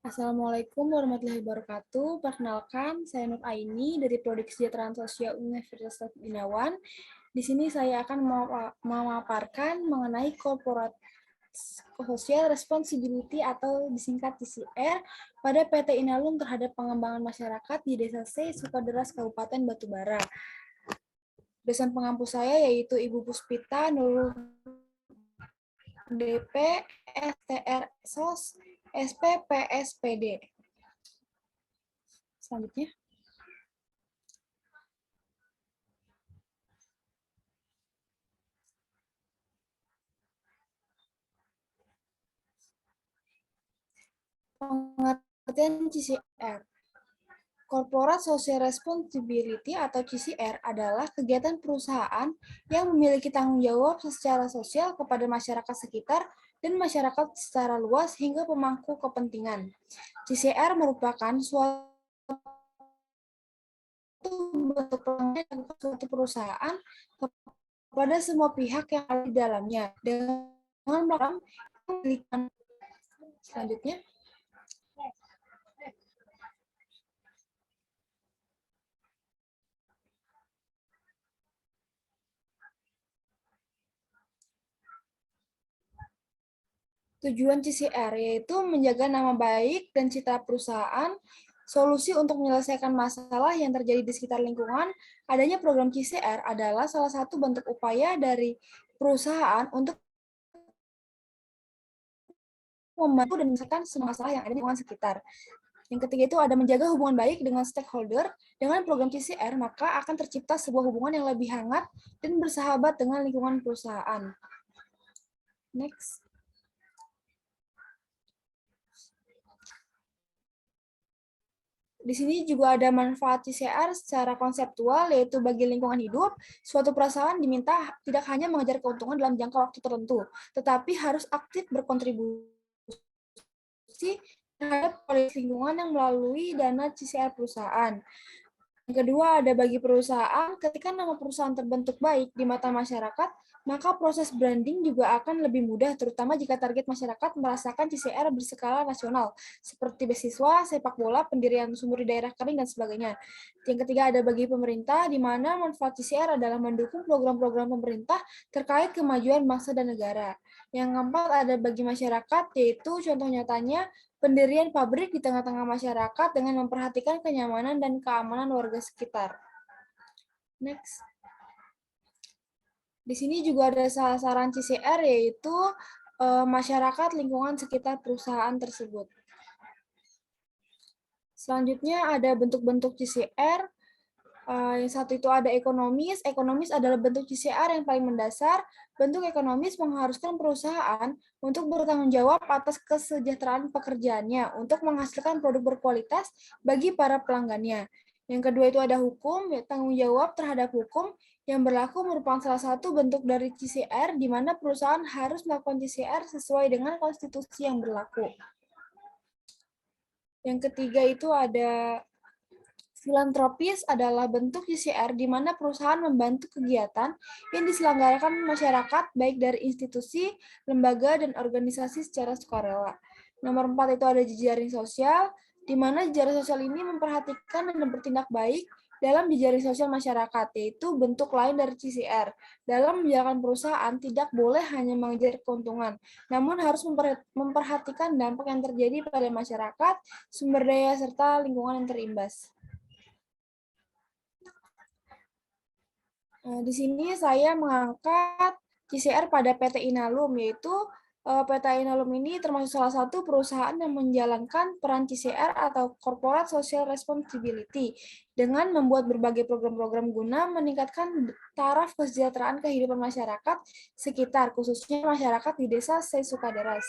Assalamualaikum warahmatullahi wabarakatuh. Perkenalkan, saya Nur Aini dari Prodi Kesejahteraan Sosial Universitas Gunawan. Di sini saya akan memaparkan mengenai Corporate Social Responsibility atau disingkat CSR pada PT Inalum terhadap pengembangan masyarakat di Desa C, Sukaderas, Kabupaten Batubara. Dosen pengampu saya yaitu Ibu Puspita Nurul DP, STR SOS, SP, PSPD. Selanjutnya. Pengertian CSR. Corporate Social Responsibility atau CSR adalah kegiatan perusahaan yang memiliki tanggung jawab secara sosial kepada masyarakat sekitar dan masyarakat secara luas hingga pemangku kepentingan. CSR merupakan suatu bentuk pelayanan suatu perusahaan kepada semua pihak yang ada di dalamnya dengan melakukan selanjutnya. Tujuan CSR yaitu menjaga nama baik dan citra perusahaan, solusi untuk menyelesaikan masalah yang terjadi di sekitar lingkungan. Adanya program CSR adalah salah satu bentuk upaya dari perusahaan untuk membantu dan menyelesaikan semua masalah yang ada di lingkungan sekitar. Yang ketiga itu ada menjaga hubungan baik dengan stakeholder. Dengan program CSR, maka akan tercipta sebuah hubungan yang lebih hangat dan bersahabat dengan lingkungan perusahaan. Next. Di sini juga ada manfaat CSR secara konseptual, yaitu bagi lingkungan hidup, suatu perusahaan diminta tidak hanya mengejar keuntungan dalam jangka waktu tertentu, tetapi harus aktif berkontribusi terhadap kualitas lingkungan yang melalui dana CSR perusahaan. Yang kedua, ada bagi perusahaan, ketika nama perusahaan terbentuk baik di mata masyarakat, maka proses branding juga akan lebih mudah, terutama jika target masyarakat merasakan CSR berskala nasional, seperti beasiswa, sepak bola, pendirian sumur di daerah kering, dan sebagainya. Yang ketiga, ada bagi pemerintah, di mana manfaat CSR adalah mendukung program-program pemerintah terkait kemajuan bangsa dan negara. Yang keempat, ada bagi masyarakat, yaitu contoh nyatanya, pendirian pabrik di tengah-tengah masyarakat dengan memperhatikan kenyamanan dan keamanan warga sekitar. Next. Di sini juga ada sasaran CSR, yaitu masyarakat lingkungan sekitar perusahaan tersebut. Selanjutnya ada bentuk-bentuk CSR. Yang satu itu ada ekonomis. Ekonomis adalah bentuk CSR yang paling mendasar. Bentuk ekonomis mengharuskan perusahaan untuk bertanggung jawab atas kesejahteraan pekerjaannya untuk menghasilkan produk berkualitas bagi para pelanggannya. Yang kedua itu ada hukum, tanggung jawab terhadap hukum yang berlaku merupakan salah satu bentuk dari CSR di mana perusahaan harus melakukan CSR sesuai dengan konstitusi yang berlaku. Yang ketiga itu ada filantropis adalah bentuk CSR di mana perusahaan membantu kegiatan yang diselenggarakan masyarakat baik dari institusi, lembaga, dan organisasi secara sukarela. Nomor 4 itu ada jejaring sosial, di mana jejaring sosial ini memperhatikan dan bertindak baik dalam jejaring sosial masyarakat, yaitu bentuk lain dari CSR. Dalam menjalankan perusahaan, tidak boleh hanya mengejar keuntungan, namun harus memperhatikan dampak yang terjadi pada masyarakat, sumber daya, serta lingkungan yang terimbas. Di sini saya mengangkat CSR pada PT Inalum, yaitu PT Inalum ini termasuk salah satu perusahaan yang menjalankan peran CSR atau Corporate Social Responsibility dengan membuat berbagai program-program guna meningkatkan taraf kesejahteraan kehidupan masyarakat sekitar, khususnya masyarakat di Desa Sukaderas.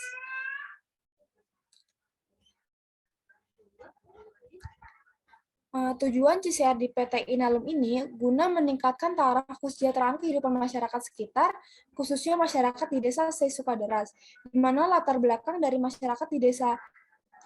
Tujuan CSR di PT Inalum ini guna meningkatkan taraf kesejahteraan kehidupan masyarakat sekitar, khususnya masyarakat di Desa Sukaderas, di mana latar belakang dari masyarakat di desa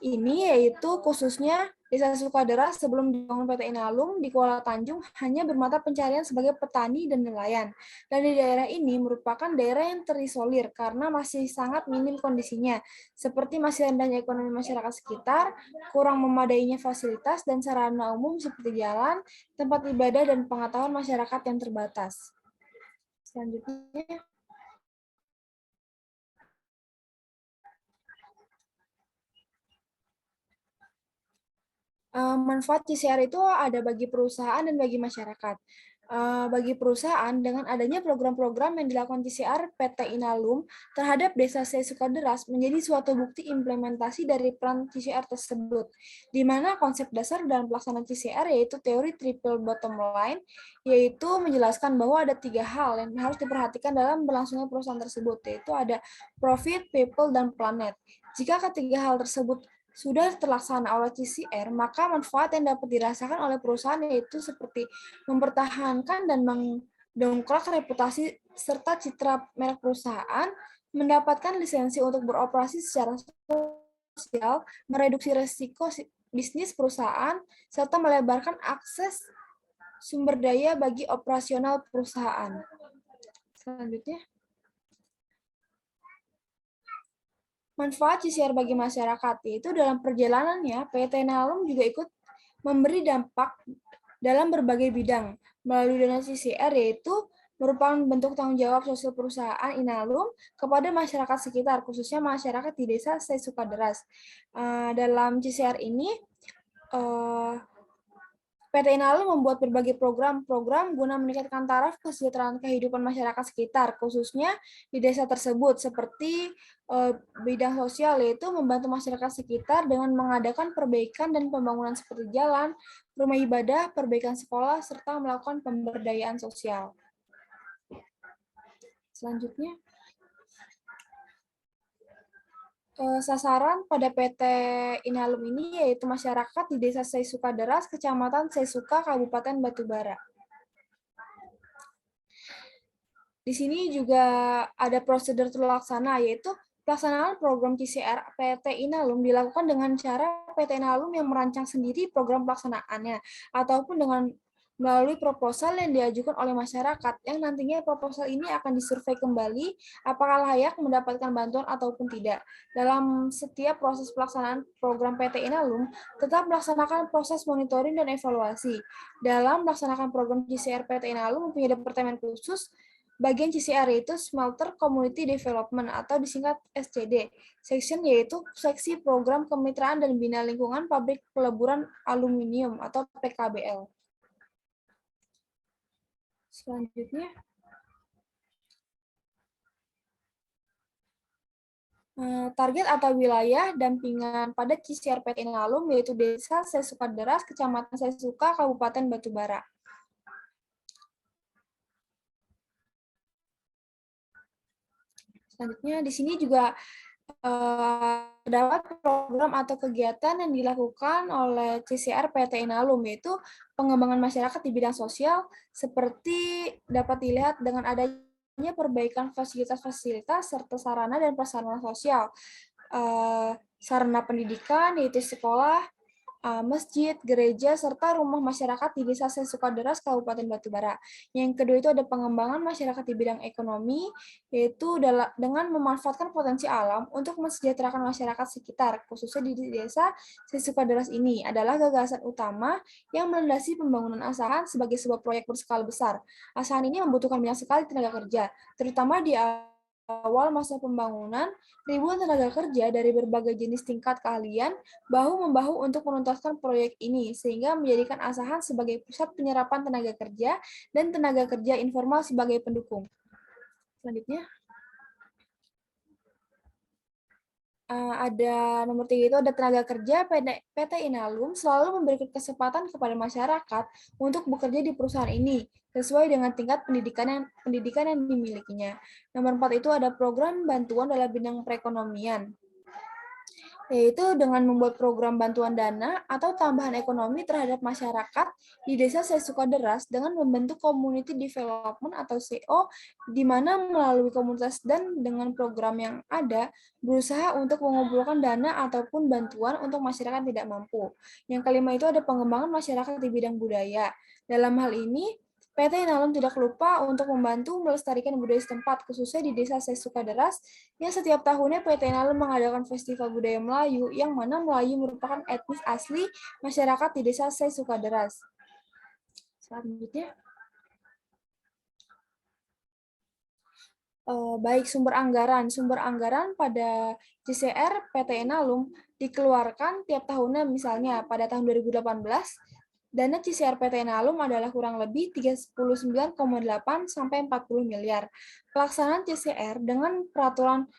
ini yaitu khususnya Desa Sukaderas sebelum dibangun PT Inalum di Kuala Tanjung hanya bermata pencarian sebagai petani dan nelayan. Dan di daerah ini merupakan daerah yang terisolir karena masih sangat minim kondisinya, seperti masih rendahnya ekonomi masyarakat sekitar, kurang memadainya fasilitas dan sarana umum seperti jalan, tempat ibadah, dan pengetahuan masyarakat yang terbatas. Selanjutnya, manfaat CCR itu ada bagi perusahaan dan bagi masyarakat. Bagi perusahaan, dengan adanya program-program yang dilakukan CCR PT Inalum terhadap Desa Sukaderas menjadi suatu bukti implementasi dari peran CCR tersebut, di mana konsep dasar dalam pelaksanaan CCR yaitu teori triple bottom line, yaitu menjelaskan bahwa ada 3 hal yang harus diperhatikan dalam berlangsungnya perusahaan tersebut, yaitu ada profit, people, dan planet. Jika ketiga hal tersebut sudah terlaksana oleh CCR, maka manfaat yang dapat dirasakan oleh perusahaan yaitu seperti mempertahankan dan mendongkrak reputasi serta citra merek perusahaan, mendapatkan lisensi untuk beroperasi secara sosial, mereduksi risiko bisnis perusahaan, serta melebarkan akses sumber daya bagi operasional perusahaan. Selanjutnya, manfaat CCR bagi masyarakat, yaitu dalam perjalanannya PT Inalum juga ikut memberi dampak dalam berbagai bidang melalui dana CCR, yaitu merupakan bentuk tanggung jawab sosial perusahaan Inalum kepada masyarakat sekitar, khususnya masyarakat di Desa Sukaderas. Dalam CCR ini, PT Inalum membuat berbagai program-program guna meningkatkan taraf kesejahteraan kehidupan masyarakat sekitar, khususnya di desa tersebut, seperti bidang sosial, yaitu membantu masyarakat sekitar dengan mengadakan perbaikan dan pembangunan seperti jalan, rumah ibadah, perbaikan sekolah, serta melakukan pemberdayaan sosial. Selanjutnya, sasaran pada PT Inalum ini yaitu masyarakat di Desa Sukaderas, Kecamatan Sesuka, Kabupaten Batubara. Di sini juga ada prosedur terlaksana, yaitu pelaksanaan program CCR PT Inalum dilakukan dengan cara PT Inalum yang merancang sendiri program pelaksanaannya, ataupun dengan melalui proposal yang diajukan oleh masyarakat, yang nantinya proposal ini akan disurvei kembali apakah layak mendapatkan bantuan ataupun tidak. Dalam setiap proses pelaksanaan program PT Inalum, tetap melaksanakan proses monitoring dan evaluasi. Dalam melaksanakan program CCR PT Inalum mempunyai departemen khusus. Bagian CCR yaitu Smelter Community Development atau disingkat SCD. Section yaitu Seksi Program Kemitraan dan Bina Lingkungan Pabrik Peleburan Aluminium atau PKBL. Selanjutnya, target atau wilayah dampingan pada CCR PT Inalum yaitu Desa Sukaderas, Kecamatan Sesuka, Kabupaten Batubara. Selanjutnya, di sini juga terdapat program atau kegiatan yang dilakukan oleh CCR PT Inalum, yaitu pengembangan masyarakat di bidang sosial, seperti dapat dilihat dengan adanya perbaikan fasilitas-fasilitas serta sarana dan prasarana sosial. Sarana pendidikan, yaitu sekolah, masjid, gereja, serta rumah masyarakat di Desa Sukaderas, Kabupaten Batubara. Yang kedua itu ada pengembangan masyarakat di bidang ekonomi, yaitu dengan memanfaatkan potensi alam untuk mensejahterakan masyarakat sekitar, khususnya di Desa Sukaderas ini adalah gagasan utama yang melandasi pembangunan asahan sebagai sebuah proyek berskala besar. Asahan ini membutuhkan banyak sekali tenaga kerja, terutama di awal masa pembangunan, ribuan tenaga kerja dari berbagai jenis tingkat keahlian bahu-membahu untuk menuntaskan proyek ini, sehingga menjadikan Asahan sebagai pusat penyerapan tenaga kerja dan tenaga kerja informal sebagai pendukung. Selanjutnya, ada nomor 3 itu ada tenaga kerja. PT Inalum selalu memberikan kesempatan kepada masyarakat untuk bekerja di perusahaan ini sesuai dengan tingkat pendidikan yang dimilikinya. Nomor 4 itu ada program bantuan dalam bidang perekonomian. yaitu dengan membuat program bantuan dana atau tambahan ekonomi terhadap masyarakat di Desa Sesukaderas dengan membentuk Community Development atau CO, di mana melalui komunitas dan dengan program yang ada, berusaha untuk mengumpulkan dana ataupun bantuan untuk masyarakat tidak mampu. Yang kelima itu ada pengembangan masyarakat di bidang budaya. Dalam hal ini, PT Inalum tidak lupa untuk membantu melestarikan budaya setempat, khususnya di Desa Sesukaderas, yang setiap tahunnya PT Inalum mengadakan Festival Budaya Melayu, yang mana Melayu merupakan etnis asli masyarakat di Desa Sesukaderas. Selanjutnya, baik sumber anggaran. Sumber anggaran pada JCR PT Inalum dikeluarkan tiap tahunnya, misalnya pada tahun 2018, dana JCR PT Inalum adalah kurang lebih 39,8 sampai 40 miliar. Pelaksanaan JCR dengan peraturan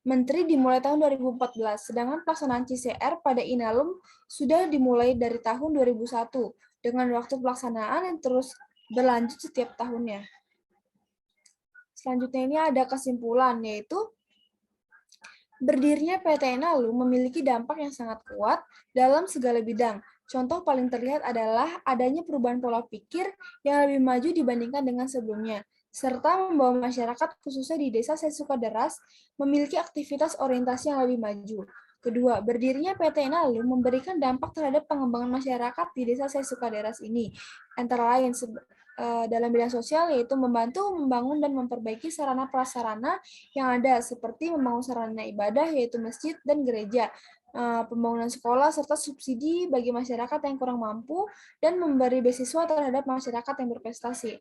Menteri dimulai tahun 2014, sedangkan pelaksanaan CCR pada Inalum sudah dimulai dari tahun 2001, dengan waktu pelaksanaan yang terus berlanjut setiap tahunnya. Selanjutnya ini ada kesimpulan, yaitu berdirinya PT Inalum memiliki dampak yang sangat kuat dalam segala bidang. Contoh paling terlihat adalah adanya perubahan pola pikir yang lebih maju dibandingkan dengan sebelumnya, serta membawa masyarakat khususnya di Desa Sesukaderas memiliki aktivitas orientasi yang lebih maju. Kedua, berdirinya PT Inalum memberikan dampak terhadap pengembangan masyarakat di Desa Sesukaderas ini, antara lain dalam bidang sosial, yaitu membantu membangun dan memperbaiki sarana prasarana yang ada, seperti membangun sarana ibadah, yaitu masjid dan gereja, pembangunan sekolah, serta subsidi bagi masyarakat yang kurang mampu, dan memberi beasiswa terhadap masyarakat yang berprestasi.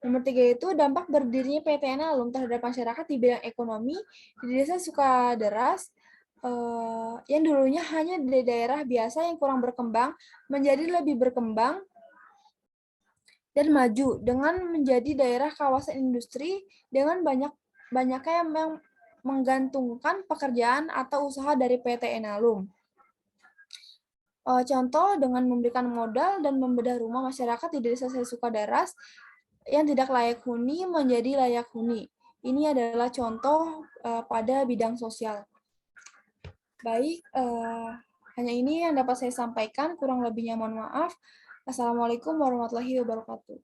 Nomor 3 itu dampak berdirinya PT Inalum terhadap masyarakat di bidang ekonomi di Desa Sukaderas, yang dulunya hanya di daerah biasa yang kurang berkembang, menjadi lebih berkembang dan maju dengan menjadi daerah kawasan industri dengan banyaknya yang menggantungkan pekerjaan atau usaha dari PT Inalum. Contoh dengan memberikan modal dan membedah rumah masyarakat di Desa Sesukaderas yang tidak layak huni menjadi layak huni. Ini adalah contoh pada bidang sosial. Baik, hanya ini yang dapat saya sampaikan. Kurang lebihnya mohon maaf. Assalamualaikum warahmatullahi wabarakatuh.